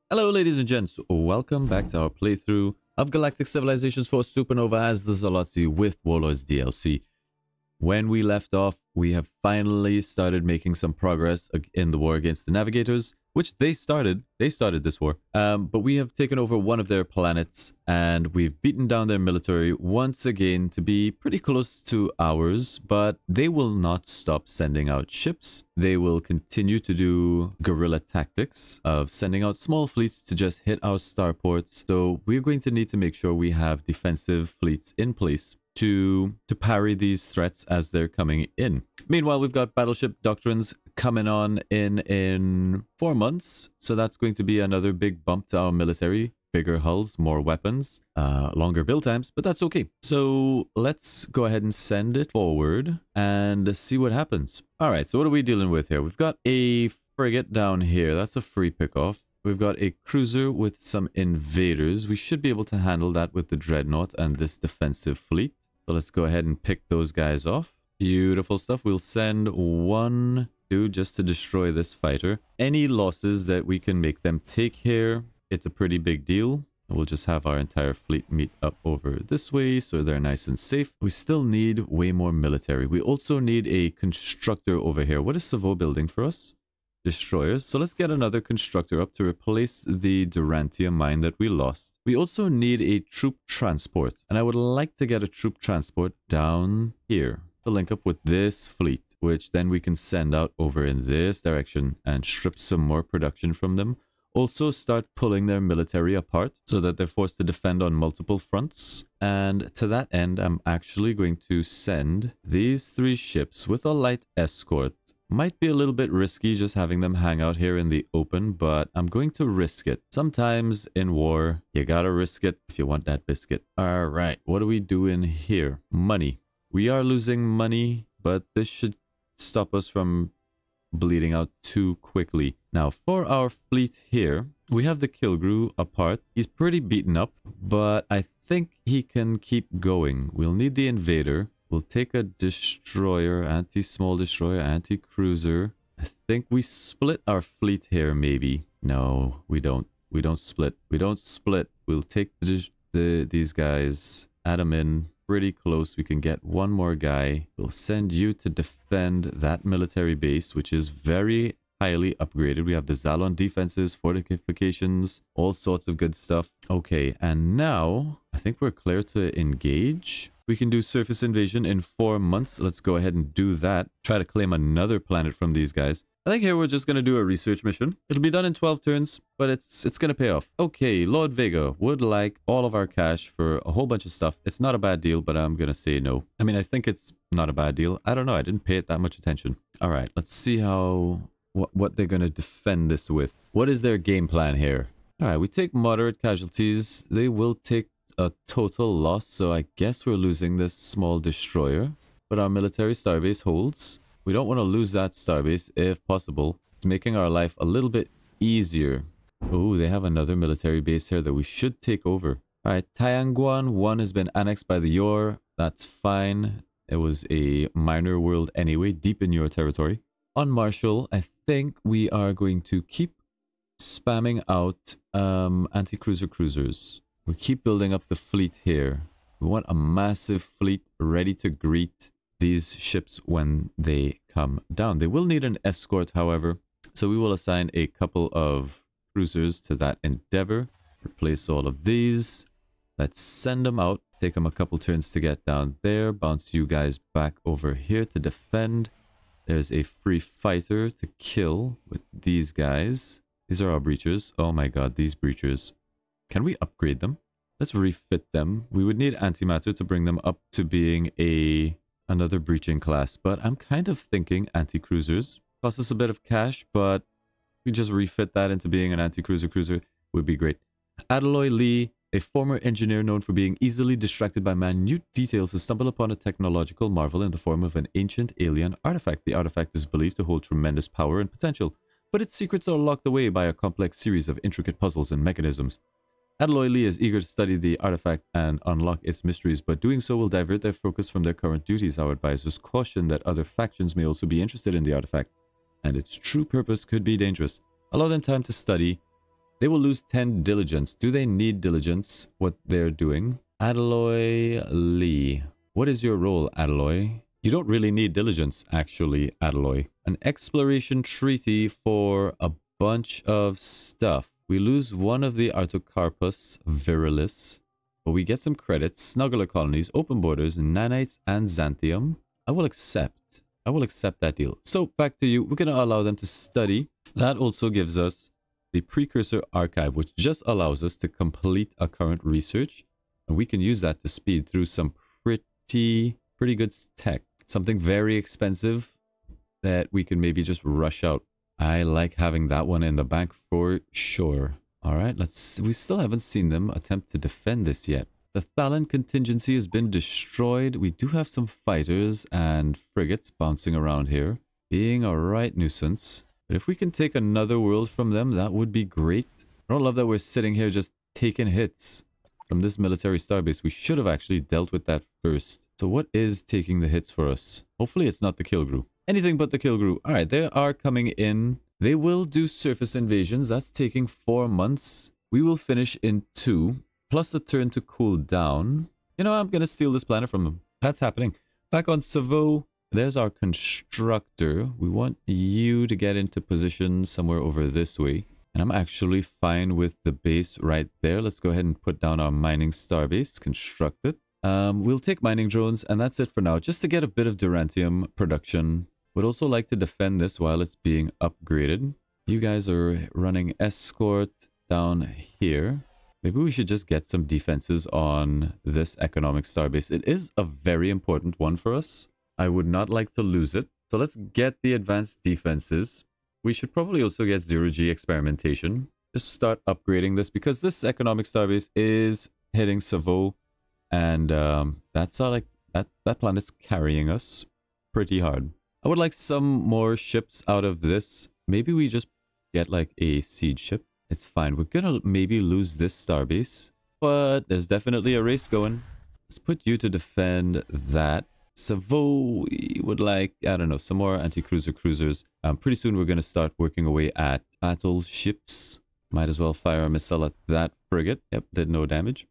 Hello ladies and gents, welcome back to our playthrough of Galactic Civilisations for Supernova as the Zalotzi with Warlords DLC. When we left off, we have finally started making some progress in the war against the Navigators, which they started this war. But we have taken over one of their planets, and we've beaten down their military once again to be pretty close to ours, but they will not stop sending out ships. They will continue to do guerrilla tactics of sending out small fleets to just hit our starports. So we're going to need to make sure we have defensive fleets in place to parry these threats as they're coming in. Meanwhile, we've got battleship doctrines coming on in 4 months, so that's going to be another big bump to our military. Bigger hulls, more weapons, longer build times, but that's okay. So let's go ahead and send it forward and see what happens. All right, so what are we dealing with here? We've got a frigate down here. That's a free pickoff. We've got a cruiser with some invaders. We should be able to handle that with the dreadnought and this defensive fleet. So let's go ahead and pick those guys off. Beautiful stuff. We'll send one dude just to destroy this fighter. Any losses that we can make them take here, it's a pretty big deal. We'll just have our entire fleet meet up over this way so they're nice and safe. We still need way more military. We also need a constructor over here. What is Savo building for us? Destroyers. So let's get another constructor up to replace the Durantia mine that we lost. We also need a troop transport, and I would like to get a troop transport down here to link up with this fleet, which then we can send out over in this direction and strip some more production from them. Also start pulling their military apart so that they're forced to defend on multiple fronts. And to that end, I'm actually going to send these 3 ships with a light escort. Might be a little bit risky just having them hang out here in the open, but I'm going to risk it. Sometimes in war, you gotta risk it if you want that biscuit. All right, what are we doing here? Money. We are losing money, but this should stop us from bleeding out too quickly. Now, for our fleet here, we have the Kilgrew apart. He's pretty beaten up, but I think he can keep going. We'll need the invader. We'll take a destroyer, anti-small destroyer, anti-cruiser. I think we split our fleet here, maybe. No, we don't. We don't split. We don't split. We'll take these guys, add them in pretty close. We can get one more guy. We'll send you to defend that military base, which is very highly upgraded. We have the Zalon defenses, fortifications, all sorts of good stuff. Okay, and now I think we're clear to engage. We can do surface invasion in 4 months. Let's go ahead and do that. Try to claim another planet from these guys. I think here we're just going to do a research mission. It'll be done in 12 turns, but it's going to pay off. Okay, Lord Vega would like all of our cash for a whole bunch of stuff. It's not a bad deal, but I'm going to say no. I mean, I think it's not a bad deal. I don't know. I didn't pay it that much attention. All right, let's see how what they're going to defend this with. What is their game plan here? All right, we take moderate casualties. They will take a total loss, so I guess we're losing this small destroyer, but our military starbase holds. We don't want to lose that starbase if possible. It's making our life a little bit easier. Oh, they have another military base here that we should take over. All right, Tianguan 1 has been annexed by the Yor. That's fine. It was a minor world anyway, deep in your territory. On Marshall, I think we are going to keep spamming out anti-cruiser cruisers. We keep building up the fleet here. We want a massive fleet ready to greet these ships when they come down. They will need an escort, however, so we will assign a couple of cruisers to that endeavor. Replace all of these. Let's send them out. Take them a couple turns to get down there. Bounce you guys back over here to defend. There's a free fighter to kill with these guys. These are our breachers. Oh my god, these breachers. Can we upgrade them? Let's refit them. We would need antimatter to bring them up to being another breaching class, but I'm kind of thinking anti-cruisers. Cost us a bit of cash, but we just refit that into being an anti-cruiser cruiser would be great. Adeloy Lee, a former engineer known for being easily distracted by minute details, has stumbled upon a technological marvel in the form of an ancient alien artifact. The artifact is believed to hold tremendous power and potential, but its secrets are locked away by a complex series of intricate puzzles and mechanisms. Adeloy Lee is eager to study the artifact and unlock its mysteries, but doing so will divert their focus from their current duties. Our advisors caution that other factions may also be interested in the artifact, and its true purpose could be dangerous. Allow them time to study They will lose 10 diligence. Do they need diligence, what they're doing? Adaloy Lee. What is your role, Adaloy? You don't really need diligence, actually, Adaloy. An exploration treaty for a bunch of stuff. We lose one of the Artocarpus virilis, but we get some credits. Snuggler colonies, open borders, nanites, and xanthium. I will accept that deal. So back to you. We're going to allow them to study. That also gives us the precursor archive, which just allows us to complete our current research. And we can use that to speed through some pretty good tech. Something very expensive that we can maybe just rush out. I like having that one in the bank for sure. All right, we still haven't seen them attempt to defend this yet. The Thalan contingency has been destroyed. We do have some fighters and frigates bouncing around here, being a right nuisance. But if we can take another world from them, that would be great. I don't love that we're sitting here just taking hits from this military starbase. We should have actually dealt with that first. So what is taking the hits for us? Hopefully it's not the Kilgrew. Anything but the Kilgrew. All right, they are coming in. They will do surface invasions. That's taking 4 months. We will finish in 2, plus a turn to cool down. You know, I'm going to steal this planet from them. That's happening. Back on Savo, there's our constructor. We want you to get into position somewhere over this way. And I'm actually fine with the base right there. Let's go ahead and put down our mining starbase, construct it. We'll take mining drones, and that's it for now. Just to get a bit of Durantium production. Would also like to defend this while it's being upgraded. You guys are running escort down here. Maybe we should just get some defenses on this economic starbase. It is a very important one for us. I would not like to lose it. So let's get the advanced defenses. We should probably also get zero-G experimentation. Just start upgrading this because this economic starbase is hitting Savo. And that's like that planet's carrying us pretty hard. I would like some more ships out of this. Maybe we just get like a siege ship. It's fine. We're gonna maybe lose this starbase, but there's definitely a race going. Let's put you to defend that. Savo, we would like, I don't know, some more anti-cruiser cruisers. Pretty soon we're gonna start working away at battleships. Might as well fire a missile at that frigate. Yep, did no damage.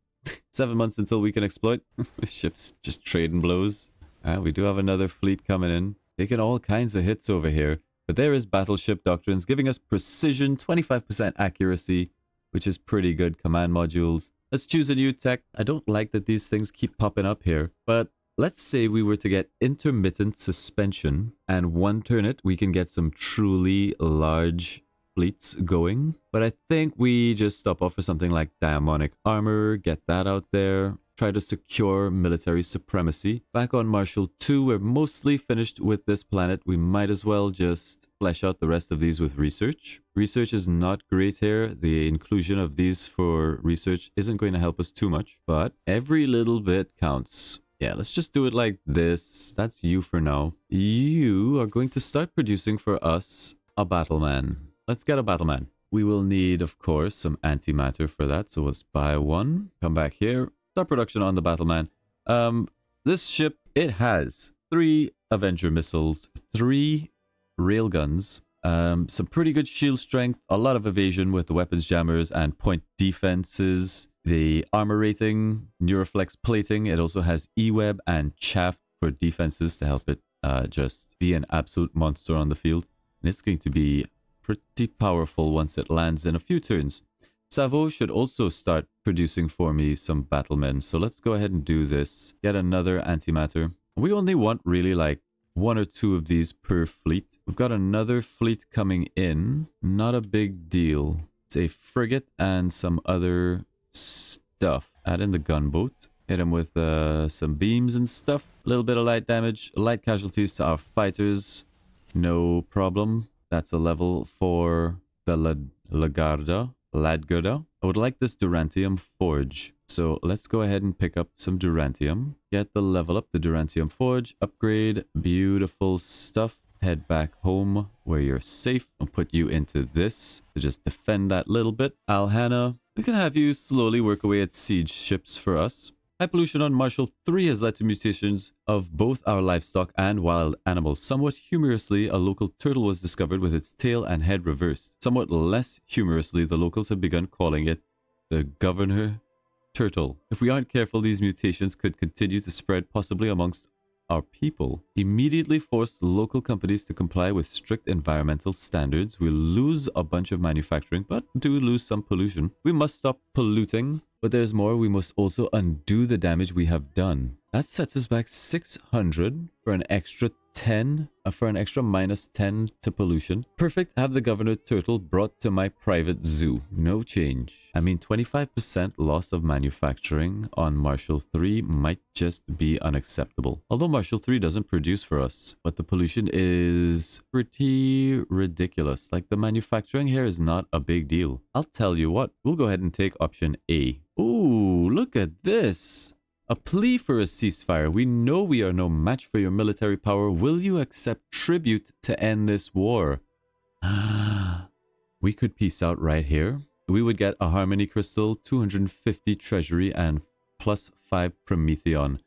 7 months until we can exploit. Ships just trading blows. We do have another fleet coming in. Taking all kinds of hits over here. But there is Battleship Doctrines giving us precision, 25% accuracy, which is pretty good. Command modules. Let's choose a new tech. I don't like that these things keep popping up here. But let's say we were to get intermittent suspension. And one turn it, we can get some truly large fleets going. But I think we just stop off for something like Diamonic Armor. Get that out there. Try to secure military supremacy. Back on Marshall 2, we're mostly finished with this planet. We might as well just flesh out the rest of these with research. Research is not great here. The inclusion of these for research isn't going to help us too much, but every little bit counts. Yeah, let's just do it like this. That's you for now. You are going to start producing for us a battleman. Let's get a battleman. We will need, of course, some antimatter for that. So let's buy one. Come back here. Start production on the Battleman. This ship, it has 3 Avenger missiles, 3 railguns, some pretty good shield strength, a lot of evasion with the weapons jammers and point defenses, the armor rating, Neuroflex plating. It also has E-web and chaff for defenses to help it just be an absolute monster on the field. And it's going to be pretty powerful once it lands in a few turns. Savo should also start producing for me some battlemen. So let's go ahead and do this. Get another antimatter. We only want really like 1 or 2 of these per fleet. We've got another fleet coming in. Not a big deal. It's a frigate and some other stuff. Add in the gunboat. Hit him with some beams and stuff. A little bit of light damage. Light casualties to our fighters. No problem. That's a level for the Ladgarda. I would like this Durantium Forge. So let's go ahead and pick up some Durantium. Get the level up, the Durantium Forge. Upgrade. Beautiful stuff. Head back home where you're safe. I'll put you into this to just defend that little bit. Alhana, we can have you slowly work away at siege ships for us. High pollution on Marshall 3 has led to mutations of both our livestock and wild animals. Somewhat humorously, a local turtle was discovered with its tail and head reversed. Somewhat less humorously, the locals have begun calling it the governor turtle. If we aren't careful, these mutations could continue to spread, possibly amongst our people. Immediately forced local companies to comply with strict environmental standards. We'll lose a bunch of manufacturing, but do lose some pollution. We must stop polluting, but there's more. We must also undo the damage we have done. That sets us back 600 for an extra 10, for an extra minus 10 to pollution. Perfect. Have the governor turtle brought to my private zoo. No change. I mean, 25% loss of manufacturing on Marshall 3 might just be unacceptable. Although Marshall 3 doesn't produce for us, but the pollution is pretty ridiculous. Like, the manufacturing here is not a big deal. I'll tell you what, we'll go ahead and take option A. Ooh, look at this. A plea for a ceasefire. We know we are no match for your military power. Will you accept tribute to end this war? We could peace out right here. We would get a Harmony Crystal, 250 Treasury, and plus 5 Prometheon.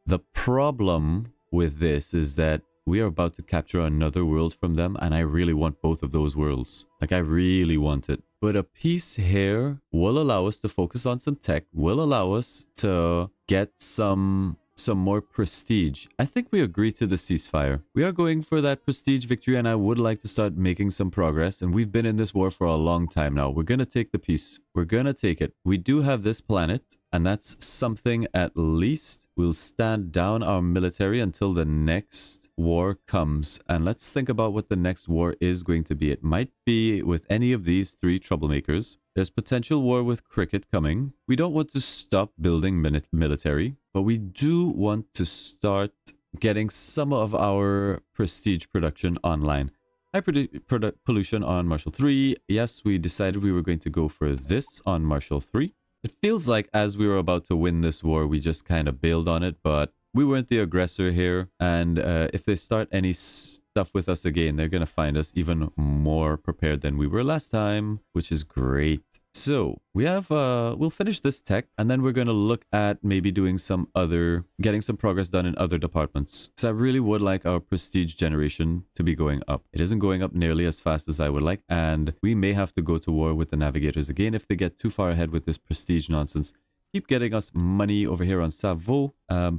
The problem with this is that we are about to capture another world from them, and I really want both of those worlds. Like, I really want it. But a peace here will allow us to focus on some tech, will allow us to get some more prestige. I think we agree to the ceasefire. We are going for that prestige victory, and I would like to start making some progress. And we've been in this war for a long time now. We're going to take the peace. We're going to take it. We do have this planet, and that's something at least. We'll stand down our military until the next war comes. And let's think about what the next war is going to be. It might be with any of these three troublemakers. There's potential war with Krikket coming. We don't want to stop building military, but we do want to start getting some of our prestige production online. High pollution on Marshall 3. Yes, we decided we were going to go for this on Marshall 3. It feels like as we were about to win this war, we just kind of bailed on it, but we weren't the aggressor here. And if they start any stuff with us again, they're going to find us even more prepared than we were last time, which is great. So we have, we'll finish this tech, and then we're going to look at maybe doing some other, getting some progress done in other departments. Because I really would like our prestige generation to be going up. It isn't going up nearly as fast as I would like, and we may have to go to war with the Navigators again if they get too far ahead with this prestige nonsense. Keep getting us money over here on Savo.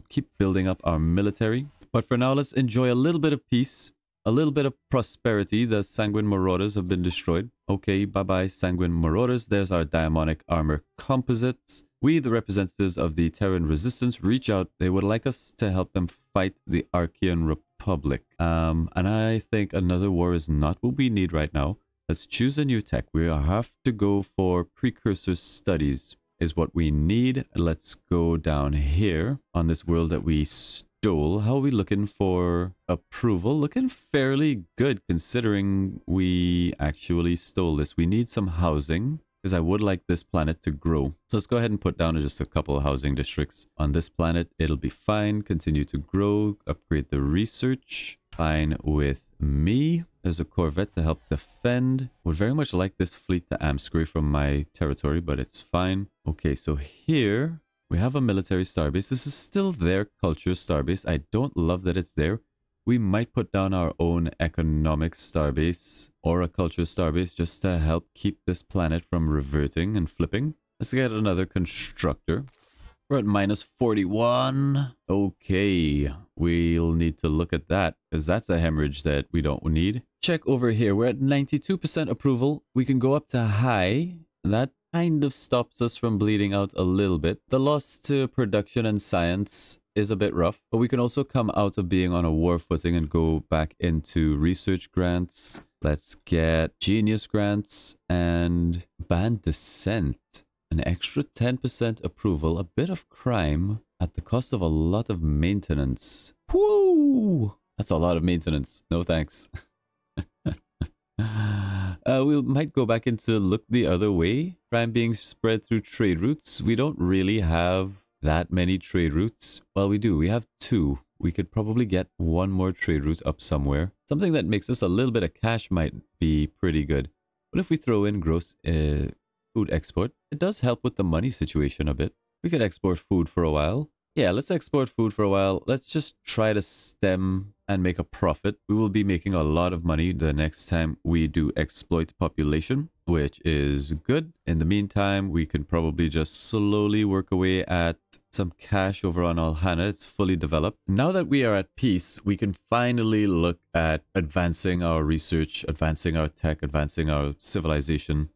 Keep building up our military. But for now, let's enjoy a little bit of peace. A little bit of prosperity. The Sanguine Marauders have been destroyed. Okay, bye-bye Sanguine Marauders. There's our Diamonic Armor Composites. We, the representatives of the Terran Resistance, reach out. They would like us to help them fight the Archean Republic. And I think another war is not what we need right now. Let's choose a new tech. We have to go for precursor studies is what we need. Let's go down here on this world that we stole. How are we looking for approval? Looking fairly good considering we actually stole this. We need some housing because I would like this planet to grow. So let's go ahead and put down just a couple of housing districts on this planet. It'll be fine. Continue to grow. Upgrade the research. Fine with me. There's a Corvette to help defend. Would very much like this fleet to amscray from my territory, but it's fine. Okay, so here we have a military starbase. This is still their culture starbase. I don't love that it's there. We might put down our own economic starbase or a culture starbase just to help keep this planet from reverting and flipping. Let's get another constructor. We're at minus 41. Okay, we'll need to look at that because that's a hemorrhage that we don't need. Check over here. We're at 92% approval. We can go up to high. That kind of stops us from bleeding out a little bit. The loss to production and science is a bit rough, but we can also come out of being on a war footing and go back into research grants. Let's get genius grants and ban dissent. An extra 10% approval, a bit of crime at the cost of a lot of maintenance. Woo! That's a lot of maintenance. No thanks. We might go back into look the other way. Crime being spread through trade routes. We don't really have that many trade routes. Well, we do. We have 2. We could probably get one more trade route up somewhere. Something that makes us a little bit of cash might be pretty good. But if we throw in gross food export, it does help with the money situation a bit. We could export food for a while. Yeah, let's export food for a while. Let's just try to stem and make a profit. We will be making a lot of money the next time we do exploit population, which is good. In the meantime, we can probably just slowly work away at some cash over on Alhana. It's fully developed. Now that we are at peace, we can finally look at advancing our research, advancing our tech, advancing our civilization,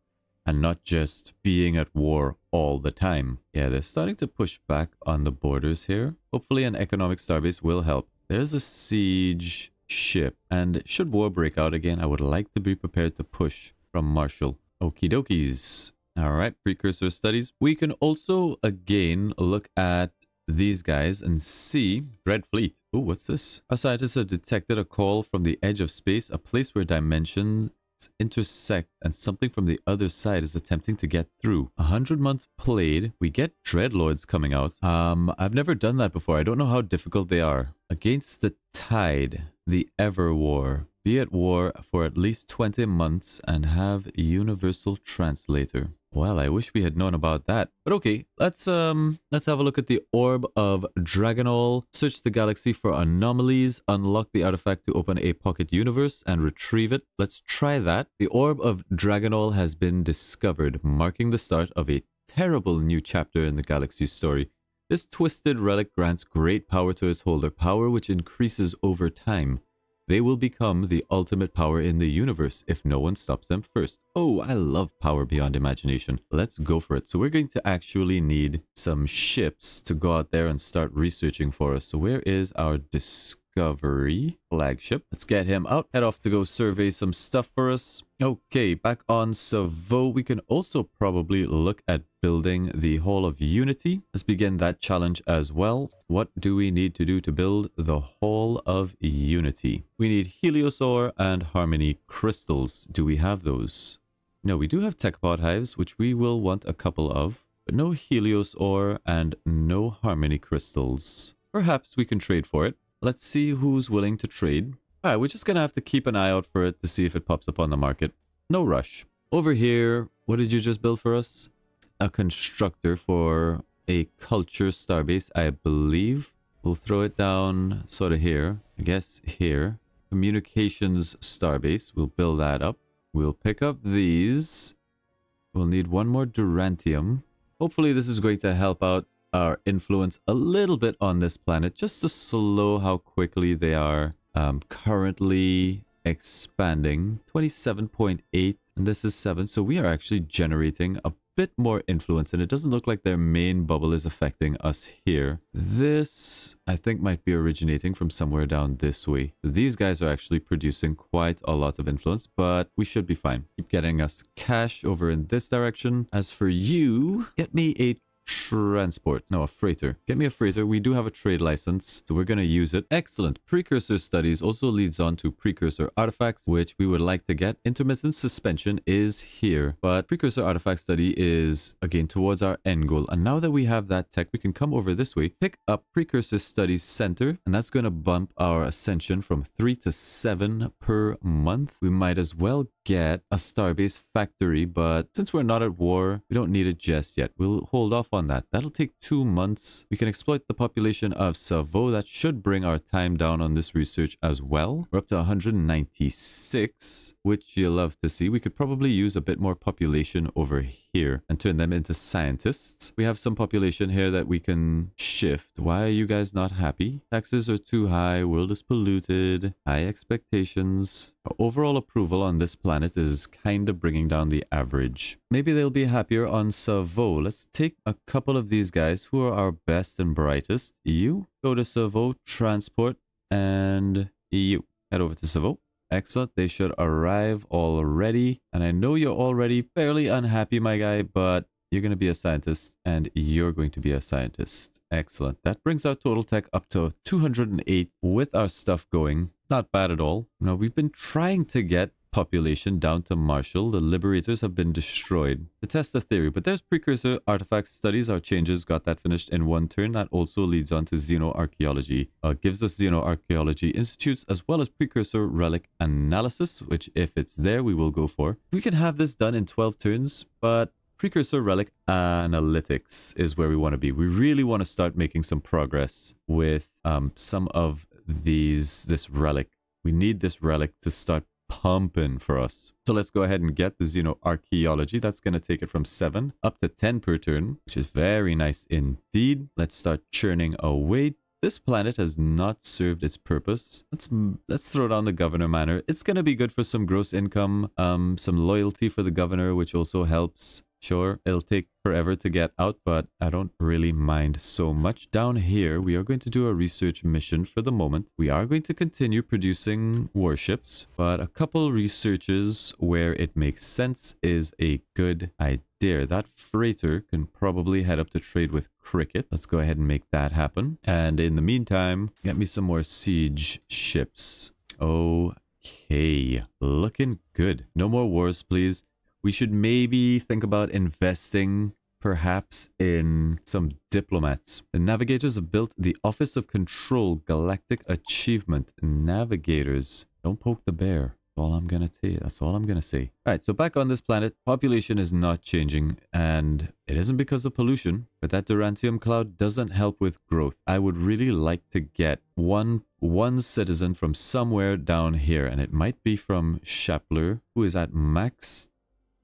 and not just being at war all the time. Yeah, they're starting to push back on the borders here. Hopefully an economic starbase will help. There's a siege ship, and should war break out again, I would like to be prepared to push from Marshall. Okie dokies. All right, precursor studies. We can also, again, look at these guys and see Dread Fleet. Oh, what's this? Our scientists have detected a call from the edge of space, a place where dimensions intersect and something from the other side is attempting to get through. 100 months played. We get Dreadlords coming out. I've never done that before. I don't know how difficult they are. Against the Tide, the Ever War. Be at war for at least 20 months and have universal translator. Well, I wish we had known about that. But okay, let's have a look at the Orb of Dragonol. Search the galaxy for anomalies. Unlock the artifact to open a pocket universe and retrieve it. Let's try that. The Orb of Dragonol has been discovered, marking the start of a terrible new chapter in the galaxy's story. This twisted relic grants great power to its holder, power which increases over time. They will become the ultimate power in the universe if no one stops them first. Oh, I love power beyond imagination. Let's go for it. So we're going to actually need some ships to go out there and start researching for us. So where is our Discovery flagship? Let's get him out. Head off to go survey some stuff for us. Okay, back on Savo, we can also probably look at building the Hall of Unity. Let's begin that challenge as well. What do we need to do to build the Hall of Unity? We need Helios ore and Harmony crystals. Do we have those? No, we do have Techpod hives, which we will want a couple of, but no Helios ore and no Harmony crystals. Perhaps we can trade for it. Let's see who's willing to trade. All right, we're just going to have to keep an eye out for it to see if it pops up on the market. No rush. Over here, what did you just build for us? A constructor for a culture starbase, I believe. We'll throw it down sort of here. I guess here. Communications starbase. We'll build that up. We'll pick up these. We'll need one more Durantium. Hopefully this is going to help out our influence a little bit on this planet, just to slow how quickly they are currently expanding. 27.8 and this is 7, so we are actually generating a bit more influence, and it doesn't look like their main bubble is affecting us here. This, I think, might be originating from somewhere down this way. These guys are actually producing quite a lot of influence, but we should be fine. Keep getting us cash over in this direction. As for you, get me a a freighter. Get me a freighter. We do have a trade license, so we're going to use it. Excellent. Precursor studies also leads on to precursor artifacts, which we would like to get. Intermittent suspension is here, but precursor artifact study is again towards our end goal. And now that we have that tech, we can come over this way, pick up precursor studies center, and that's going to bump our ascension from 3 to 7 per month. We might as well get a starbase factory, but since we're not at war, we don't need it just yet. We'll hold off on that. That'll take 2 months. We can exploit the population of Savo. That should bring our time down on this research as well. We're up to 196, which you'll love to see. We could probably use a bit more population over here and turn them into scientists. We have some population here that we can shift. Why are you guys not happy? Taxes are too high. World is polluted. High expectations. Our overall approval on this planet is kind of bringing down the average. Maybe they'll be happier on Savo. Let's take a couple of these guys who are our best and brightest. You go to Savo, transport, and you head over to Savo. Excellent. They should arrive already. And I know you're already fairly unhappy, my guy, but you're going to be a scientist and you're going to be a scientist. Excellent. That brings our total tech up to 208 with our stuff going. Not bad at all. Now, we've been trying to get population down to Marshall. The Liberators have been destroyed. To test the theory, but there's precursor artifact studies. Our changes got that finished in 1 turn. That also leads on to xenoarchaeology. Gives us xenoarchaeology institutes as well as precursor relic analysis, which if it's there, we will go for. We can have this done in 12 turns, but precursor relic analytics is where we want to be. We really want to start making some progress with some of this relic. We need this relic to start pumping for us. So let's go ahead and get the xenoarchaeology. That's going to take it from 7 up to 10 per turn, which is very nice indeed. Let's start churning away. This planet has not served its purpose. Let's throw down the governor manor. It's going to be good for some gross income, some loyalty for the governor, which also helps. Sure, it'll take forever to get out, but I don't really mind so much. Down here, we are going to do a research mission for the moment. We are going to continue producing warships, but a couple researches where it makes sense is a good idea. That freighter can probably head up to trade with Krikket. Let's go ahead and make that happen. And in the meantime, get me some more siege ships. Okay, looking good. No more wars, please. We should maybe think about investing perhaps in some diplomats. The Navigators have built the Office of Control Galactic Achievement. Navigators. Don't poke the bear. That's all I'm gonna say. That's all I'm gonna say. Alright, so back on this planet, population is not changing, and it isn't because of pollution, but that Durantium cloud doesn't help with growth. I would really like to get one citizen from somewhere down here, and it might be from Shapler, who is at max.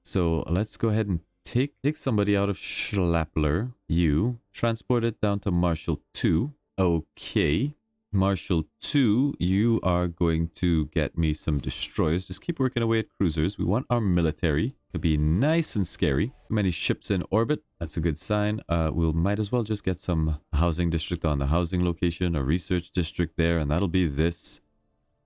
So let's go ahead and take somebody out of Schlappler. You transport it down to Marshall 2. Okay. Marshall 2, you are going to get me some destroyers. Just keep working away at cruisers. We want our military to be nice and scary. Too many ships in orbit. That's a good sign. We'll might as well just get some housing district on the housing location, a research district there, and that'll be this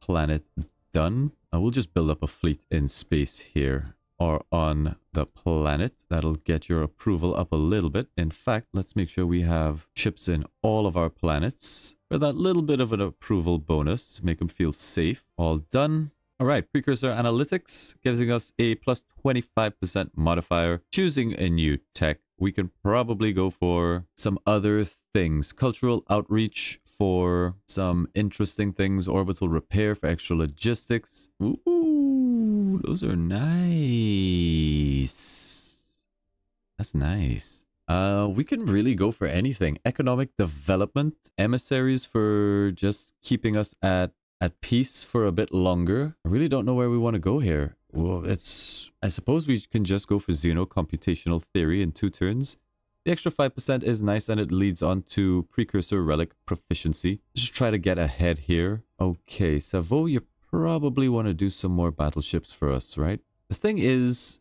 planet done. We'll just build up a fleet in space here. Or on the planet. That'll get your approval up a little bit. In fact, let's make sure we have ships in all of our planets for that little bit of an approval bonus to make them feel safe. All done. All right, precursor analytics giving us a plus 25% modifier. Choosing a new tech. We can probably go for some other things. Cultural outreach for some interesting things. Orbital repair for extra logistics. Ooh, those are nice. That's nice. We can really go for anything. Economic development, emissaries for just keeping us at peace for a bit longer. I really don't know where we want to go here. Well, I suppose we can just go for Xeno computational theory in 2 turns. The extra 5% is nice, and it leads on to precursor relic proficiency. Just try to get ahead here. Okay, Savo, you probably want to do some more battleships for us, right? The thing is,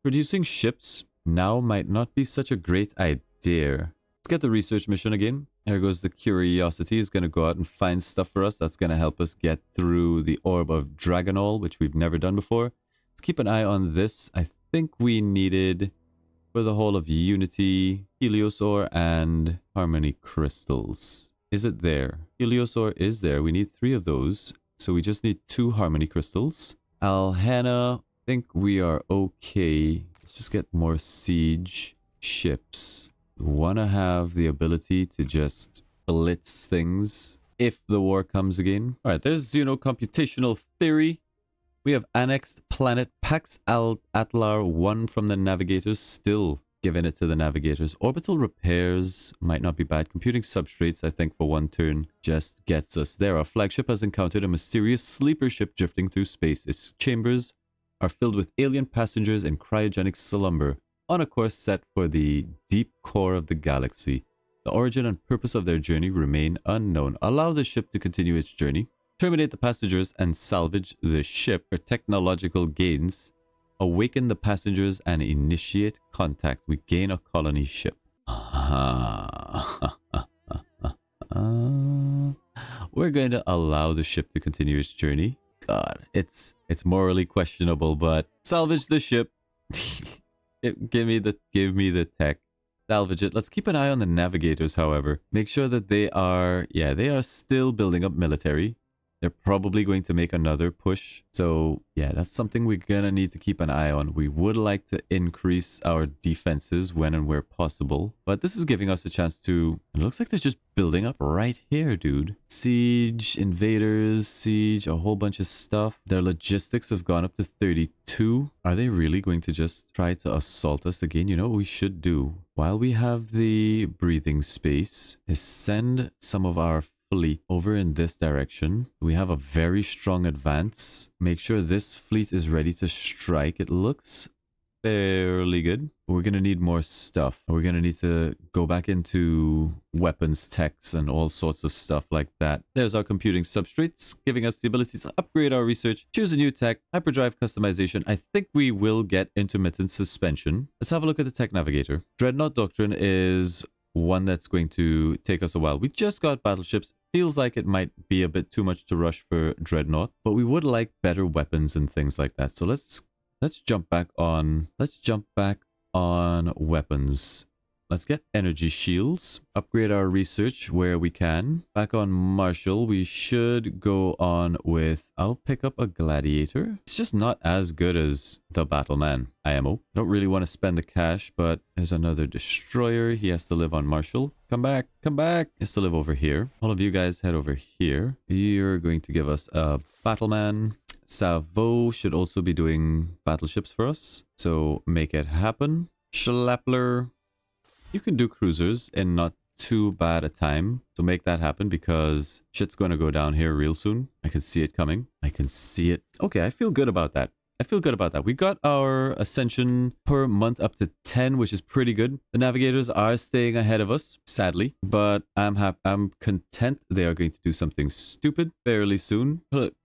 producing ships now might not be such a great idea. Let's get the research mission again. There goes the Curiosity. Is going to go out and find stuff for us. That's going to help us get through the Orb of Dragonol, which we've never done before. Let's keep an eye on this. I think we needed, for the whole of Unity, Heliosaur and Harmony Crystals. Is it there? Heliosaur is there. We need 3 of those. So we just need 2 Harmony Crystals. Alhana, I think we are okay. Let's just get more siege ships. We want to have the ability to just blitz things if the war comes again. All right, there's Xeno computational theory. We have annexed planet Pax Atlar 1 from the Navigators, still giving it to the Navigators. Orbital repairs might not be bad. Computing substrates, I think, for 1 turn just gets us there. Our flagship has encountered a mysterious sleeper ship drifting through space. Its chambers are filled with alien passengers in cryogenic slumber, on a course set for the deep core of the galaxy. The origin and purpose of their journey remain unknown. Allow the ship to continue its journey. Terminate the passengers and salvage the ship for technological gains. Awaken the passengers and initiate contact. We gain a colony ship. We're going to allow the ship to continue its journey. God, it's morally questionable, but salvage the ship. Give me the tech. Salvage it. Let's keep an eye on the Navigators, however. Make sure that they are still building up military. They're probably going to make another push. So yeah, that's something we're gonna need to keep an eye on. We would like to increase our defenses when and where possible, but this is giving us a chance to... It looks like they're just building up right here, dude. Siege, invaders, siege, a whole bunch of stuff. Their logistics have gone up to 32. Are they really going to just try to assault us again? You know what we should do? While we have the breathing space, is send some of our fleet over in this direction. We have a very strong advance. Make sure this fleet is ready to strike. It looks fairly good. We're going to need more stuff. We're going to need to go back into weapons techs and all sorts of stuff like that. There's our computing substrates, giving us the ability to upgrade our research, choose a new tech, hyperdrive customization. I think we will get intermittent suspension. Let's have a look at the tech navigator. Dreadnought Doctrine is one that's going to take us a while. We just got battleships. Feels like it might be a bit too much to rush for Dreadnought, but we would like better weapons and things like that. So let's jump back on weapons. Let's get energy shields, upgrade our research where we can. Back on Marshall, we should go on with... I'll pick up a gladiator. It's just not as good as the Battleman IMO. I don't really want to spend the cash, but there's another destroyer. He has to live on Marshall. Come back, come back. He has to live over here. All of you guys head over here. You're going to give us a Battleman. Savo should also be doing battleships for us, so make it happen. Schleppler, you can do cruisers in not too bad a time, so make that happen because shit's going to go down here real soon. I can see it coming. I can see it. Okay, I feel good about that. I feel good about that. We got our ascension per month up to 10, which is pretty good. The navigators are staying ahead of us, sadly, but I'm content they are going to do something stupid fairly soon.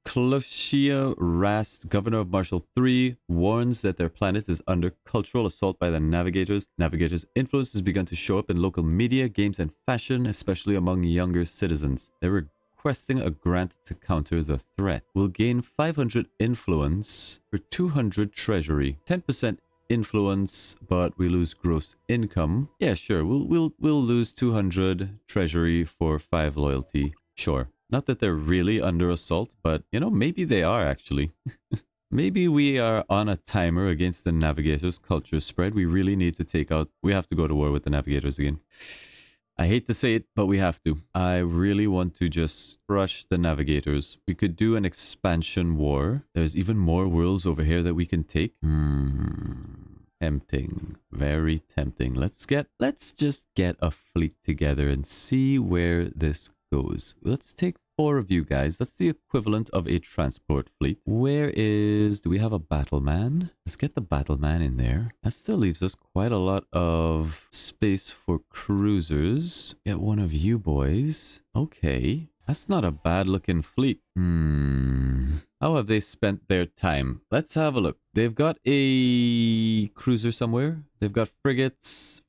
Kloshia Rast, governor of Marshall III, warns that their planet is under cultural assault by the navigators. Navigators' influence has begun to show up in local media, games, and fashion, especially among younger citizens. They were requesting a grant to counter the threat. We'll gain 500 influence for 200 treasury. 10% influence, but we lose gross income. Yeah, sure. We'll lose 200 treasury for 5 loyalty. Sure. Not that they're really under assault, but you know, maybe they are actually. Maybe we are on a timer against the navigators' culture spread. We really need to take out... We have to go to war with the navigators again. I hate to say it, but we have to. I really want to just crush the navigators. We could do an expansion war. There's even more worlds over here that we can take. Tempting. Very tempting. Let's just get a fleet together and see where this goes. Let's take 4 of you guys. That's the equivalent of a transport fleet. Where is... Do we have a battleman? Let's get the battleman in there. That still leaves us quite a lot of space for cruisers. Get one of you boys. Okay. That's not a bad looking fleet. How have they spent their time? Let's have a look. They've got a cruiser somewhere. They've got frigates,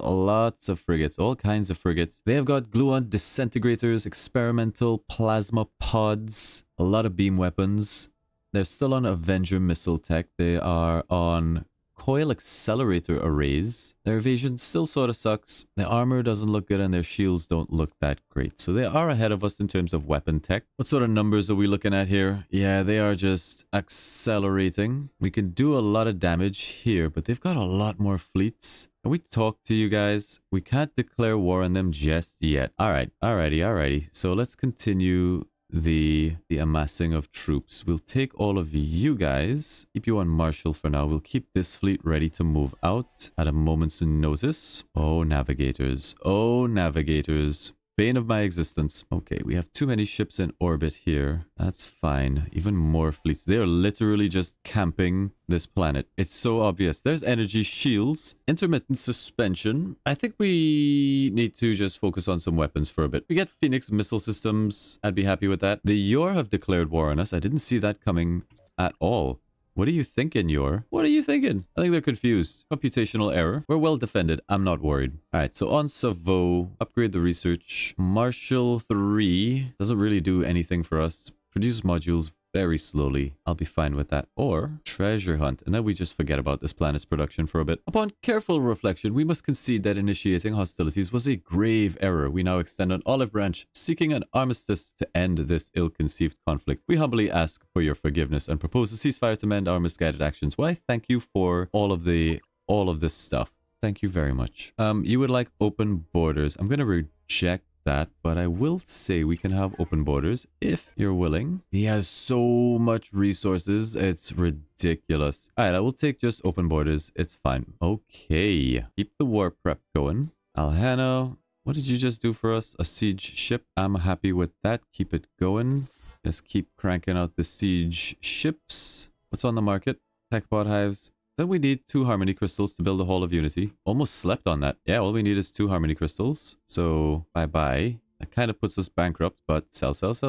lots of frigates, all kinds of frigates. They have got gluon disintegrators, experimental plasma pods, a lot of beam weapons. They're still on Avenger missile tech. They are on coil accelerator arrays. Their evasion still sort of sucks. Their armor doesn't look good and their shields don't look that great. So they are ahead of us in terms of weapon tech. What sort of numbers are we looking at here? Yeah, they are just accelerating. We can do a lot of damage here, but they've got a lot more fleets. Can we talk to you guys? We can't declare war on them just yet. Alrighty. So let's continue the amassing of troops. We'll take all of you guys. Keep you on Marshall for now. We'll keep this fleet ready to move out at a moment's notice. Oh, navigators. Oh, navigators. Bane of my existence. Okay, we have too many ships in orbit here. That's fine. Even more fleets. They are literally just camping this planet. It's so obvious. There's energy shields. Intermittent suspension. I think we need to just focus on some weapons for a bit. We get Phoenix missile systems. I'd be happy with that. The Yor have declared war on us. I didn't see that coming at all. What are you thinking, Yor? What are you thinking? I think they're confused. Computational error. We're well defended. I'm not worried. All right, so on Savo, upgrade the research. Marshall 3 doesn't really do anything for us. Produce modules. very slowly. I'll be fine with that. Or treasure hunt, and then we just forget about this planet's production for a bit. Upon careful reflection, we must concede that initiating hostilities was a grave error. We now extend an olive branch, seeking an armistice to end this ill-conceived conflict. We humbly ask for your forgiveness and propose a ceasefire to mend our misguided actions. Why, thank you for all of this stuff. Thank you very much. You would like open borders. I'm going to reject that, but I will say we can have open borders if you're willing. He has so much resources, it's ridiculous. All right, I will take just open borders. It's fine. Okay, keep the war prep going. Alhano, what did you just do for us? A siege ship. I'm happy with that. Keep it going. Just keep cranking out the siege ships. What's on the market? Techbot hives. Then we need 2 harmony crystals to build a Hall of Unity. Almost slept on that. Yeah, all we need is 2 harmony crystals. So, bye-bye. That kind of puts us bankrupt, but sell, puts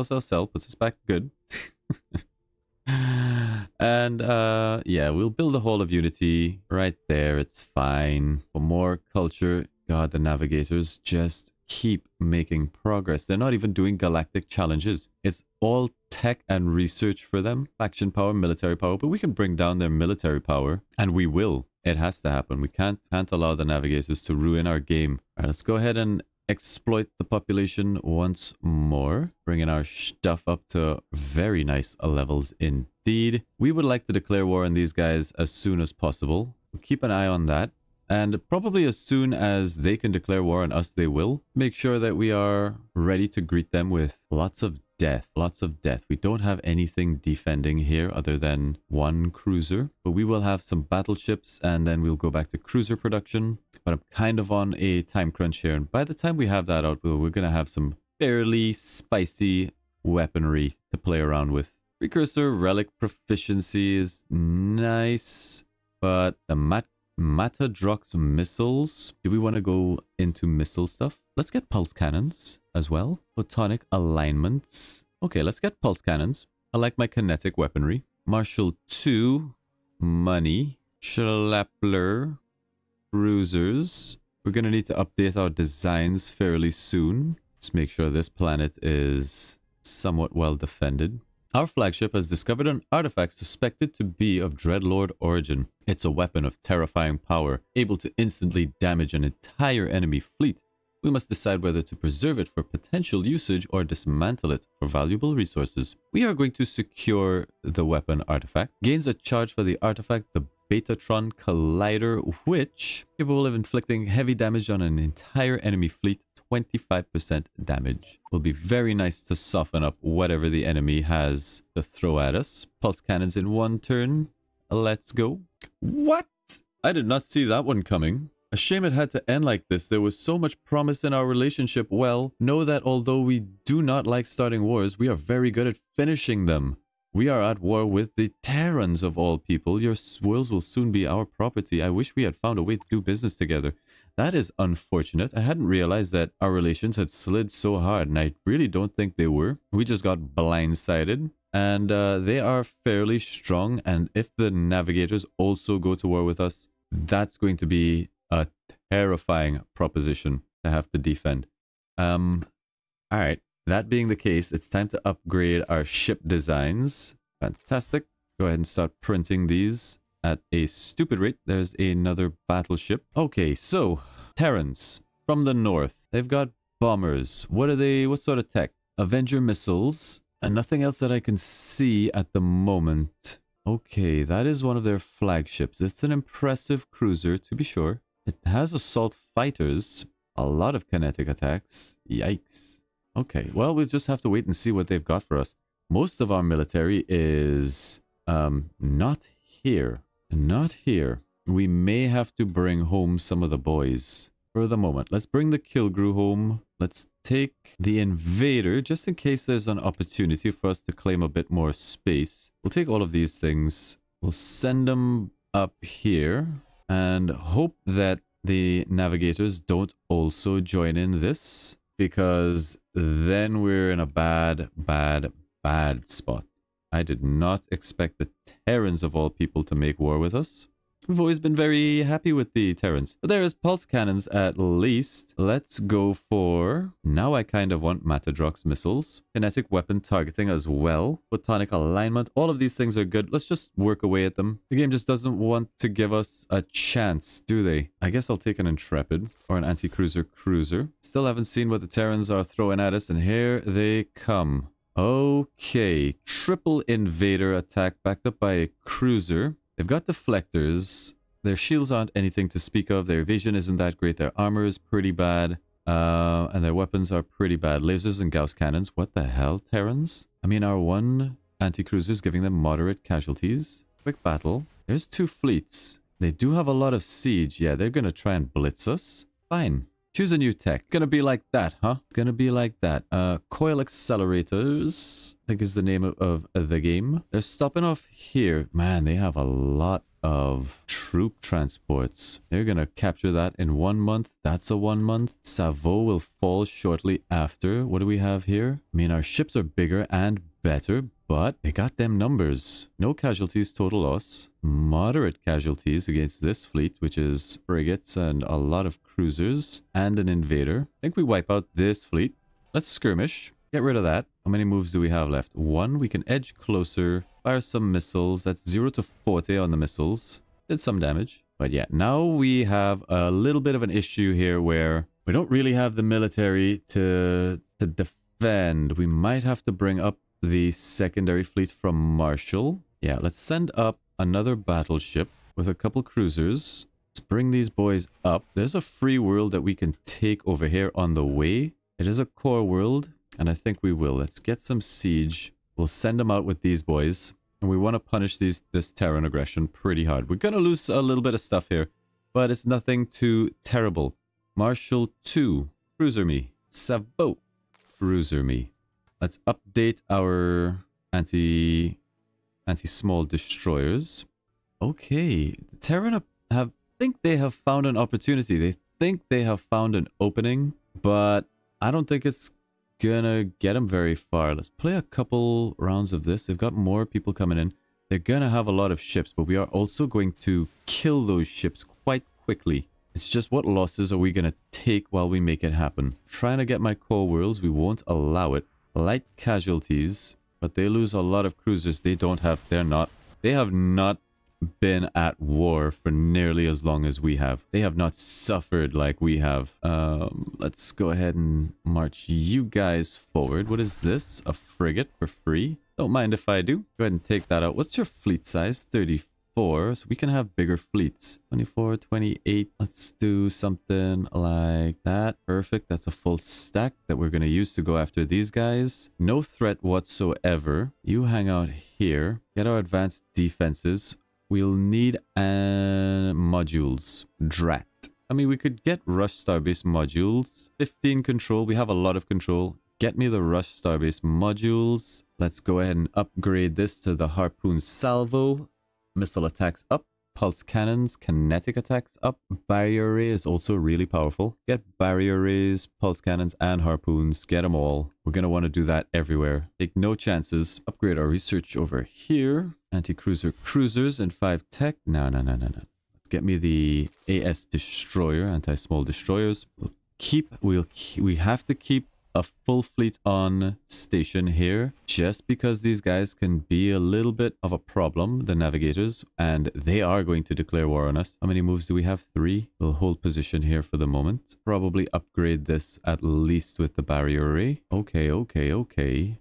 us back good. And, yeah, we'll build a Hall of Unity right there. It's fine. For more culture, God, the Navigators just keep making progress. They're not even doing galactic challenges. It's all tech and research for them. Faction power, military power, but we can bring down their military power, and we will. It has to happen. We can't allow the Navigators to ruin our game. All right, let's go ahead and exploit the population once more, bringing our stuff up to very nice levels indeed. We would like to declare war on these guys as soon as possible. We'll keep an eye on that. And probably as soon as they can declare war on us, they will. Make sure that we are ready to greet them with lots of death. Lots of death. We don't have anything defending here other than 1 cruiser. But we will have some battleships, and then we'll go back to cruiser production. But I'm kind of on a time crunch here. And by the time we have that out, we're going to have some fairly spicy weaponry to play around with. Precursor relic proficiency is nice, but the Matadrox missiles. Do we want to go into missile stuff? Let's get pulse cannons as well. Photonic alignments. Okay, let's get pulse cannons. I like my kinetic weaponry. Marshal 2. Money. Schleppler. Cruisers. We're going to need to update our designs fairly soon. Let's make sure this planet is somewhat well defended. Our flagship has discovered an artifact suspected to be of Dreadlord origin. It's a weapon of terrifying power, able to instantly damage an entire enemy fleet. We must decide whether to preserve it for potential usage or dismantle it for valuable resources. We are going to secure the weapon artifact. Gains a charge for the artifact, the Betatron Collider, which capable of inflicting heavy damage on an entire enemy fleet. 25% damage. Will be very nice to soften up whatever the enemy has to throw at us. Pulse cannons in 1 turn. Let's go. What? I did not see that one coming. A shame it had to end like this. There was so much promise in our relationship. Well, know that although we do not like starting wars, we are very good at finishing them. We are at war with the Terrans of all people. Your swirls will soon be our property. I wish we had found a way to do business together. That is unfortunate. I hadn't realized that our relations had slid so hard, and I really don't think they were. We just got blindsided, and they are fairly strong, and if the Navigators also go to war with us, that's going to be a terrifying proposition to have to defend. Alright, that being the case, it's time to upgrade our ship designs. Fantastic. Go ahead and start printing these at a stupid rate. There's another battleship. Okay, so Terrans from the north. They've got bombers. What are they? What sort of tech? Avenger missiles. And nothing else that I can see at the moment. Okay, that is one of their flagships. It's an impressive cruiser, to be sure. It has assault fighters. A lot of kinetic attacks. Yikes. Okay, well, we'll just have to wait and see what they've got for us. Most of our military is not here. Not here. We may have to bring home some of the boys for the moment. Let's bring the Kilgrew home. Let's take the Invader, just in case there's an opportunity for us to claim a bit more space. We'll take all of these things. We'll send them up here and hope that the Navigators don't also join in this, because then we're in a bad spot. I did not expect the Terrans of all people to make war with us. We've always been very happy with the Terrans. But there is pulse cannons at least. Let's go for... Now I kind of want Matadrox missiles. Kinetic weapon targeting as well. Photonic alignment. All of these things are good. Let's just work away at them. The game just doesn't want to give us a chance, do they? I guess I'll take an Intrepid or an anti-cruiser cruiser. Still haven't seen what the Terrans are throwing at us, and here they come. Okay. Triple invader attack backed up by a cruiser. They've got deflectors. Their shields aren't anything to speak of. Their evasion isn't that great. Their armor is pretty bad. And their weapons are pretty bad. Lasers and Gauss cannons. What the hell, Terrans? I mean, our one anti-cruiser is giving them moderate casualties. Quick battle. There's 2 fleets. They do have a lot of siege. Yeah, they're going to try and blitz us. Fine. Choose a new tech. Gonna be like that, huh? Gonna be like that. Coil accelerators, I think is the name of the game. They're stopping off here. Man, they have a lot of troop transports. They're gonna capture that in 1 month. That's a 1 month. Savo will fall shortly after. What do we have here? I mean, our ships are bigger and better, but they got them numbers. No casualties, total loss. Moderate casualties against this fleet, which is frigates and a lot of cruisers and an invader. I think we wipe out this fleet. Let's skirmish. Get rid of that. How many moves do we have left? 1. We can edge closer. Fire some missiles. That's 0 to 40 on the missiles. Did some damage. But yeah, now we have a little bit of an issue here where we don't really have the military to defend. We might have to bring up the secondary fleet from Marshall. Yeah, let's send up another battleship with a couple cruisers. Let's bring these boys up. There's a free world that we can take over here on the way. It is a core world, and I think we will. Let's get some siege. We'll send them out with these boys. And we want to punish this Terran aggression pretty hard. We're going to lose a little bit of stuff here, but it's nothing too terrible. Marshall 2. Cruiser me. Savo. Cruiser me. Let's update our anti-small destroyers. Okay. The Terran think they have found an opportunity. They think they have found an opening, but I don't think it's gonna get them very far. Let's play a couple rounds of this. They've got more people coming in. They're gonna have a lot of ships, but we are also going to kill those ships quite quickly. It's just what losses are we gonna take while we make it happen? Trying to get my core worlds. We won't allow it. Light casualties, but they lose a lot of cruisers. They have not been at war for nearly as long as we have. They have not suffered like we have. Let's go ahead and march you guys forward. What is this? A frigate for free? Don't mind if I do. Go ahead and take that out. What's your fleet size? 34. So we can have bigger fleets. 24, 28. Let's do something like that. Perfect. That's a full stack that we're going to use to go after these guys. No threat whatsoever. You hang out here. Get our advanced defenses. We'll need modules. Drat. I mean, we could get Rush Starbase modules. 15 control. We have a lot of control. Get me the Rush Starbase modules. Let's go ahead and upgrade this to the Harpoon Salvo. Missile attacks up. Pulse cannons, kinetic attacks up. Barrier array is also really powerful. Get barrier arrays, pulse cannons, and harpoons. Get them all. We're going to want to do that everywhere. Take no chances. Upgrade our research over here. Anti-cruiser cruisers and 5 tech. No. Let's get me the AS destroyer, anti-small destroyers. We have to keep a full fleet on station here, just because these guys can be a little bit of a problem, the Navigators, and they are going to declare war on us. How many moves do we have? 3. We'll hold position here for the moment. Probably upgrade this at least with the barrier array. Okay.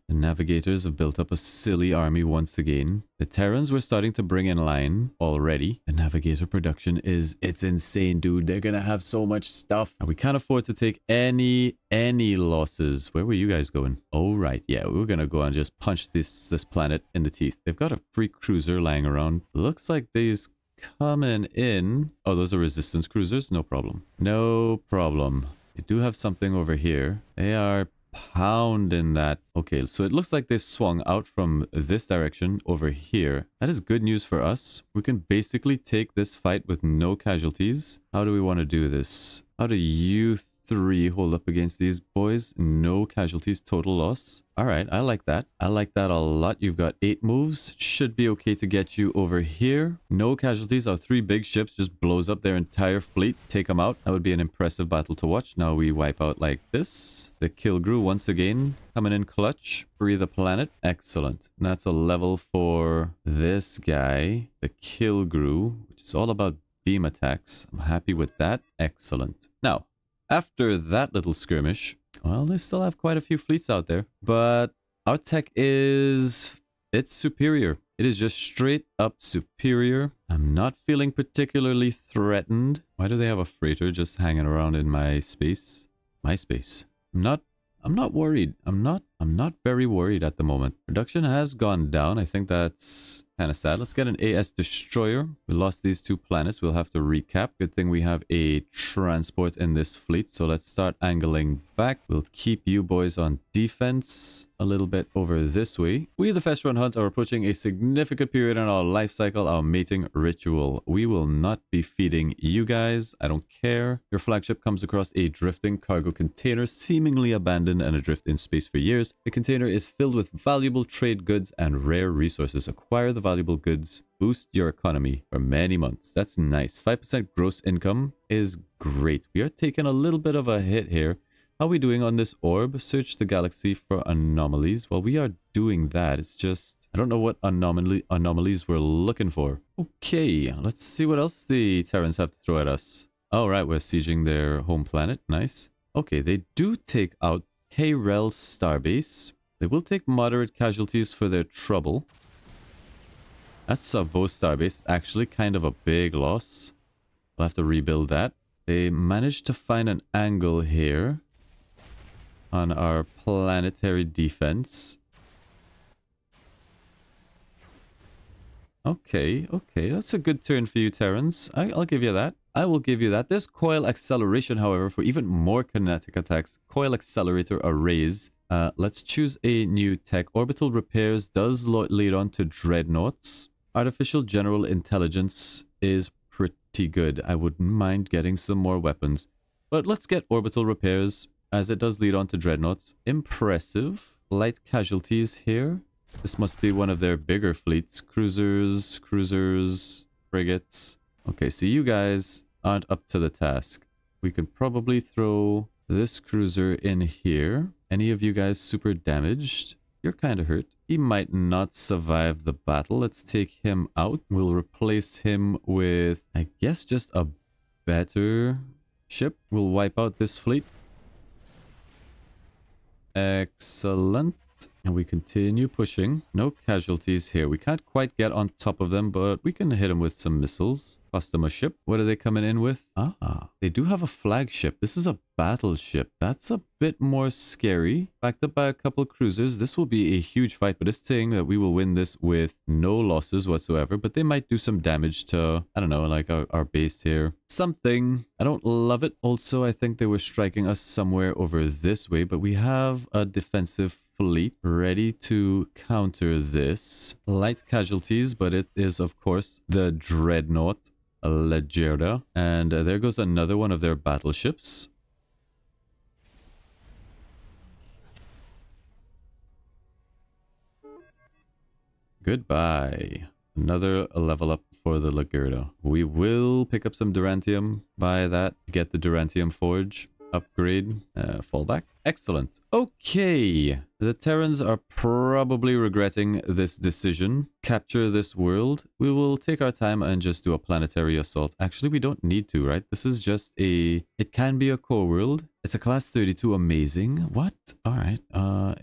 The Navigators have built up a silly army once again. The Terrans we're starting to bring in line already. The Navigator production it's insane, dude. They're gonna have so much stuff. And we can't afford to take any losses. Where were you guys going? Oh, right. Yeah, we're gonna go and just punch this planet in the teeth. They've got a free cruiser lying around. Looks like these coming in. Oh, those are resistance cruisers. No problem. No problem. They do have something over here. They are pounding that. Okay, so it looks like they've swung out from this direction over here. That is good news for us. We can basically take this fight with no casualties. How do we want to do this? How do you 3 hold up against these boys. No casualties, total loss. All right, I like that. I like that a lot. You've got 8 moves. Should be okay to get you over here. No casualties. Our 3 big ships just blows up their entire fleet. Take them out. That would be an impressive battle to watch. Now we wipe out like this. The Kilgrew once again coming in clutch. Free the planet. Excellent. And that's a level for this guy, the Kilgrew, which is all about beam attacks. I'm happy with that. Excellent. Now, after that little skirmish, well, they still have quite a few fleets out there, but our tech it's superior. It is just straight up superior. I'm not feeling particularly threatened. Why do they have a freighter just hanging around in my space? My space. I'm not worried. I'm not very worried at the moment. Production has gone down. I think that's kind of sad. Let's get an AS destroyer. We lost these 2 planets. We'll have to recap. Good thing we have a transport in this fleet. So let's start angling back. We'll keep you boys on defense a little bit over this way. We, the Fest Run Hunt, are approaching a significant period in our life cycle, our mating ritual. We will not be feeding you guys. I don't care. Your flagship comes across a drifting cargo container, seemingly abandoned and adrift in space for years. The container is filled with valuable trade goods and rare resources. Acquire the valuable goods. Boost your economy for many months. That's nice. 5% gross income is great. We are taking a little bit of a hit here. How are we doing on this orb? Search the galaxy for anomalies. Well, we are doing that. It's just, I don't know what anomalies we're looking for. Okay, let's see what else the Terrans have to throw at us. All right, we're sieging their home planet. Nice. Okay, they do take out K-Rel Starbase. They will take moderate casualties for their trouble. That's Savo Starbase. Actually, kind of a big loss. We'll have to rebuild that. They managed to find an angle here on our planetary defense. Okay, okay. That's a good turn for you, Terrans. I'll give you that. I will give you that. There's coil acceleration, however, for even more kinetic attacks. Coil accelerator arrays. Let's choose a new tech. Orbital repairs does lead on to dreadnoughts. Artificial general intelligence is pretty good. I wouldn't mind getting some more weapons. But let's get orbital repairs, as it does lead on to dreadnoughts. Impressive. Light casualties here. This must be one of their bigger fleets. Cruisers, frigates. Okay, so you guys aren't up to the task. We can probably throw this cruiser in here. Any of you guys super damaged? You're kind of hurt. He might not survive the battle. Let's take him out. We'll replace him with, I guess, just a better ship. We'll wipe out this fleet. Excellent. And we continue pushing. No casualties here. We can't quite get on top of them, but we can hit them with some missiles. Customer ship. What are they coming in with? Ah, they do have a flagship. This is a battleship. That's a bit more scary. Backed up by a couple cruisers. This will be a huge fight, but it's saying that we will win this with no losses whatsoever. But they might do some damage to, I don't know, like our base here. Something. I don't love it. Also, I think they were striking us somewhere over this way, but we have a defensive fleet ready to counter this. Light casualties, but it is, of course, the dreadnought Legerda. And there goes another one of their battleships. Goodbye. Another level up for the Legerda. We will pick up some Durantium, buy that, get the Durantium Forge. Upgrade, fall back. Excellent. Okay. The Terrans are probably regretting this decision. Capture this world. We will take our time and just do a planetary assault. Actually, we don't need to, right? This is just a... It can be a core world. It's a class 32. Amazing. What? All right.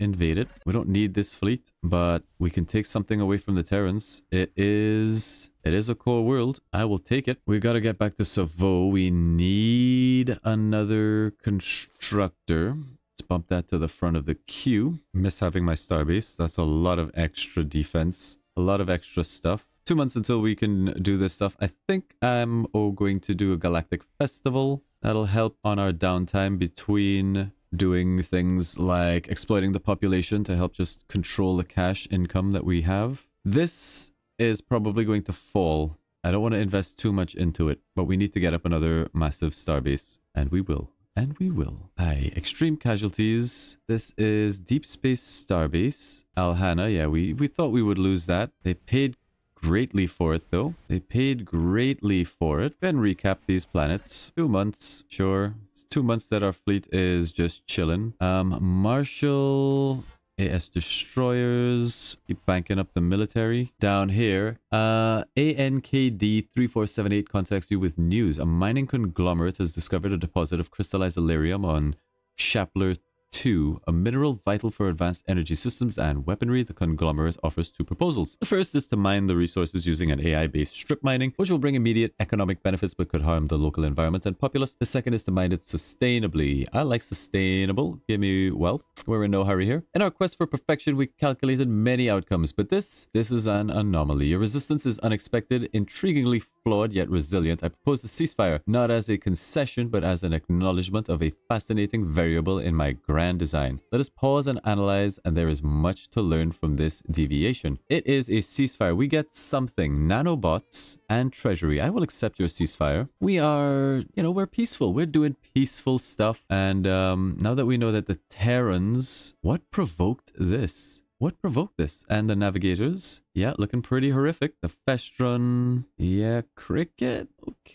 Invade it. We don't need this fleet, but we can take something away from the Terrans. It is a core world. I will take it. We got to get back to Savo. We need another constructor. Let's bump that to the front of the queue. Miss having my starbase. That's a lot of extra defense. A lot of extra stuff. 2 months until we can do this stuff. I think I'm going to do a Galactic Festival. That'll help on our downtime between doing things like exploiting the population to help just control the cash income that we have. This is probably going to fall. I don't want to invest too much into it, but we need to get up another massive starbase, and we will. And we will. Aye, extreme casualties. This is Deep Space Starbase. Alhana, yeah, we thought we would lose that. They paid greatly for it, though. They paid greatly for it. Then recap these planets. 2 months, sure. It's 2 months that our fleet is just chilling. Marshall... AS destroyers, keep banking up the military. Down here, ANKD 3478 contacts you with news. A mining conglomerate has discovered a deposit of crystallized Illyrium on Shapler 2, a mineral vital for advanced energy systems and weaponry. The conglomerate offers 2 proposals. The first is to mine the resources using an AI-based strip mining, which will bring immediate economic benefits but could harm the local environment and populace. The second is to mine it sustainably. I like sustainable. Give me wealth. We're in no hurry here. In our quest for perfection, we calculated many outcomes, but this is an anomaly. Your resistance is unexpected, intriguingly flawed yet resilient. I propose a ceasefire, not as a concession, but as an acknowledgement of a fascinating variable in my grand design. Let us pause and analyze, and there is much to learn from this deviation. It is a ceasefire. We get something. Nanobots and treasury. I will accept your ceasefire. We are, we're peaceful. We're doing peaceful stuff. And now that we know that the Terrans, what provoked this? What provoked this? And the Navigators? Yeah, looking pretty horrific. The Festron. Yeah, Krikket.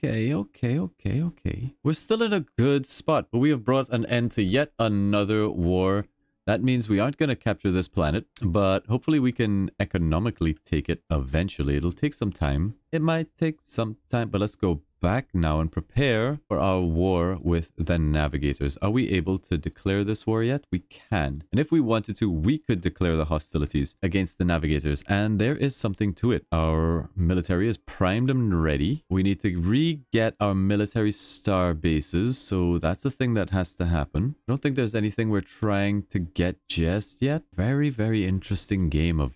Okay. We're still in a good spot, but we have brought an end to yet another war. That means we aren't going to capture this planet, but hopefully we can economically take it eventually. It'll take some time. It might take some time, but let's go back now and prepare for our war with the Navigators. Are we able to declare this war yet? We can. And if we wanted to, we could declare the hostilities against the Navigators. And there is something to it. Our military is primed and ready. We need to re-get our military star bases. So that's a thing that has to happen. I don't think there's anything we're trying to get just yet. Very, very interesting game of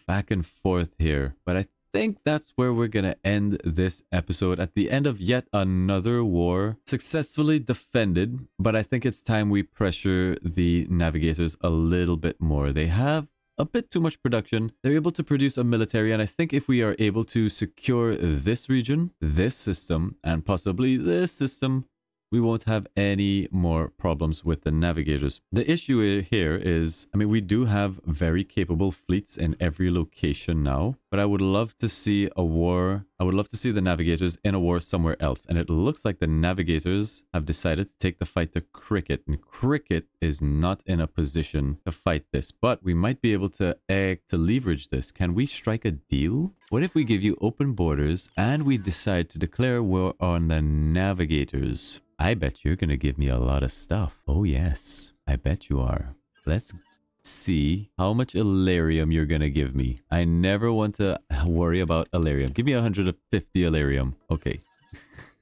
back and forth here. But I think that's where we're gonna end this episode, at the end of yet another war, successfully defended. But I think it's time we pressure the Navigators a little bit more. They have a bit too much production. They're able to produce a military, and I think if we are able to secure this region, this system, and possibly this system, we won't have any more problems with the Navigators. The issue here is, we do have very capable fleets in every location now, but I would love to see a war. I would love to see the Navigators in a war somewhere else. And it looks like the Navigators have decided to take the fight to Krikket. And Krikket is not in a position to fight this, but we might be able to leverage this. Can we strike a deal? What if we give you open borders and we decide to declare war on the Navigators? I bet you're going to give me a lot of stuff. Oh, yes. I bet you are. Let's see how much Illyrium you're going to give me. I never want to worry about Illyrium. Give me 150 Illyrium. Okay.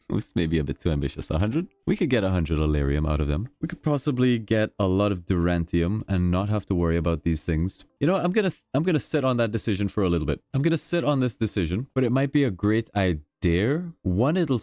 It was maybe a bit too ambitious. 100? We could get 100 Illyrium out of them. We could possibly get a lot of Durantium and not have to worry about these things. I'm gonna sit on that decision for a little bit. I'm gonna sit on this decision, but it might be a great idea. One, it'll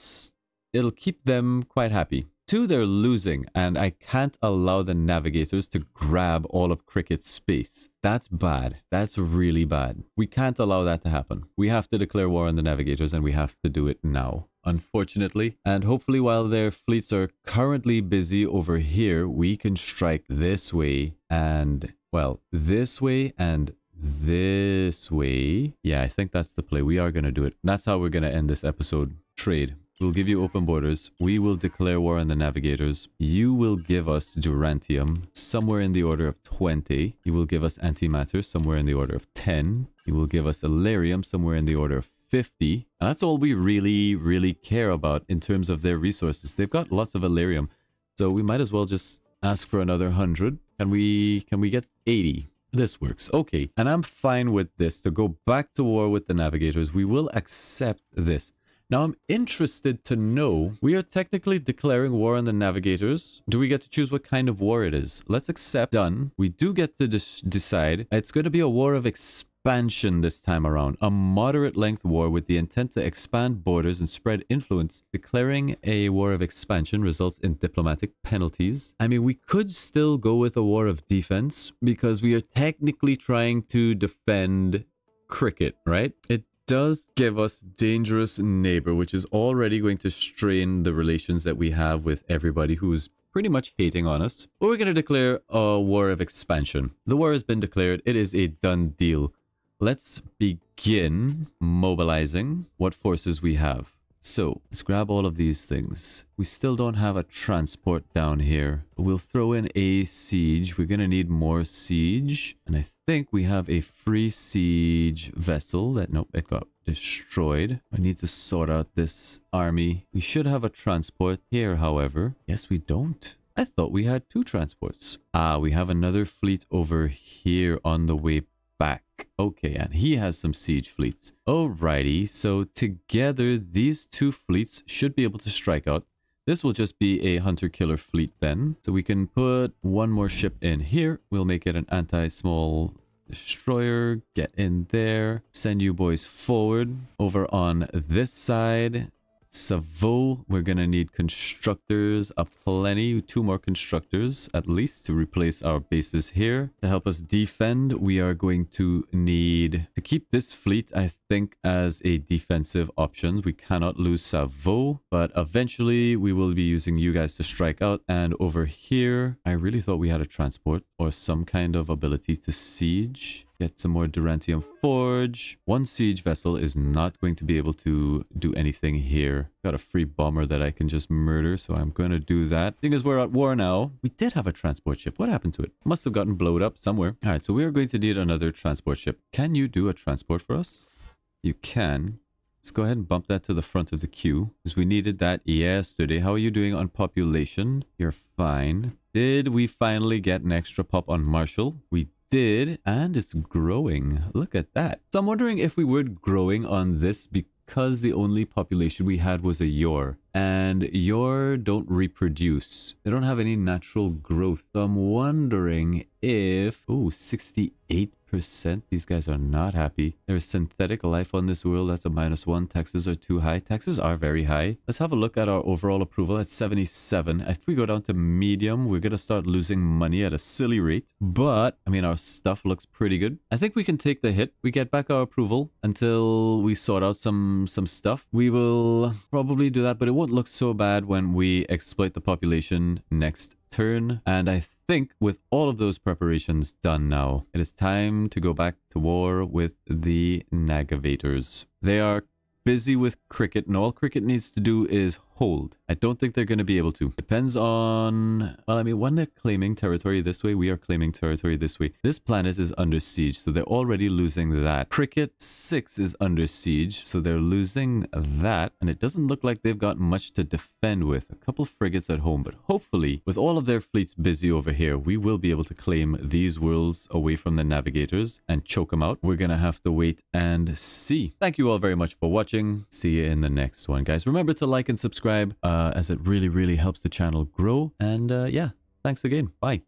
keep them quite happy. 2, they're losing, and I can't allow the Navigators to grab all of Krikket's space. That's bad. That's really bad. We can't allow that to happen. We have to declare war on the Navigators, and we have to do it now, unfortunately. And hopefully, while their fleets are currently busy over here, we can strike this way and, well, this way and this way. Yeah, I think that's the play. We are going to do it. That's how we're going to end this episode. Trade. We'll give you open borders. We will declare war on the Navigators. You will give us Durantium, somewhere in the order of 20. You will give us antimatter, somewhere in the order of 10. You will give us Illyrium, somewhere in the order of 50. And that's all we really, really care about in terms of their resources. They've got lots of Illyrium, so we might as well just ask for another 100. Can we get 80? This works. Okay. And I'm fine with this. To go back to war with the Navigators, we will accept this. Now, I'm interested to know, we are technically declaring war on the Navigators. Do we get to choose what kind of war it is? Let's accept. Done. We do get to decide. It's going to be a war of expansion this time around. A moderate length war with the intent to expand borders and spread influence. Declaring a war of expansion results in diplomatic penalties. We could still go with a war of defense because we are technically trying to defend Krikket, right? It does give us dangerous neighbor, which is already going to strain the relations that we have with everybody who's pretty much hating on us. But we're going to declare a war of expansion. The war has been declared. It is a done deal. Let's begin mobilizing what forces we have. So let's grab all of these things. We still don't have a transport down here. We'll throw in a siege. We're going to need more siege. And I think we have a free siege vessel that, nope, it got destroyed. I need to sort out this army. We should have a transport here, however. Yes, we don't. I thought we had 2 transports. Ah, we have another fleet over here on the way back. Okay, and he has some siege fleets. Alrighty, so together these 2 fleets should be able to strike out. This will just be a hunter-killer fleet then. So we can put 1 more ship in here. We'll make it an anti-small destroyer. Get in there. Send you boys forward. Over on this side, Savo, we're going to need constructors aplenty. 2 more constructors at least to replace our bases here. To help us defend, we are going to need to keep this fleet, I think, as a defensive option. We cannot lose Savo, but eventually we will be using you guys to strike out. And over here, I really thought we had a transport or some kind of ability to siege. Get some more Durantium Forge. 1 siege vessel is not going to be able to do anything here. Got a free bomber that I can just murder, so I'm going to do that. Thing is, we're at war now. We did have a transport ship. What happened to it? Must have gotten blown up somewhere. All right, so we are going to need another transport ship. Can you do a transport for us? You can. Let's go ahead and bump that to the front of the queue, because we needed that yesterday. How are you doing on population? You're fine. Did we finally get an extra pop on Marshall? We did, and it's growing. Look at that. So I'm wondering if we were growing on this because the only population we had was a Yor, and Yor don't reproduce. They don't have any natural growth. So I'm wondering if, oh, 68%. These guys are not happy. There's synthetic life on this world. That's a -1. Taxes are too high. Taxes are very high. Let's have a look at our overall approval at 77. If we go down to medium, we're going to start losing money at a silly rate. But, I mean, our stuff looks pretty good. I think we can take the hit. We get back our approval until we sort out some stuff. We will probably do that, but it won't look so bad when we exploit the population next turn. And I think with all of those preparations done now, it is time to go back to war with the Navigators. They are busy with Krikket, and all Krikket needs to do is hold. I don't think they're going to be able to. Depends on... Well, I mean, when they're claiming territory this way, we are claiming territory this way. This planet is under siege, so they're already losing that. Krikket 6 is under siege, so they're losing that. And it doesn't look like they've got much to defend with. A couple frigates at home, but hopefully, with all of their fleets busy over here, we will be able to claim these worlds away from the Navigators and choke them out. We're going to have to wait and see. Thank you all very much for watching. See you in the next one, guys. Remember to like and subscribe, as it really helps the channel grow. And yeah, thanks again. Bye.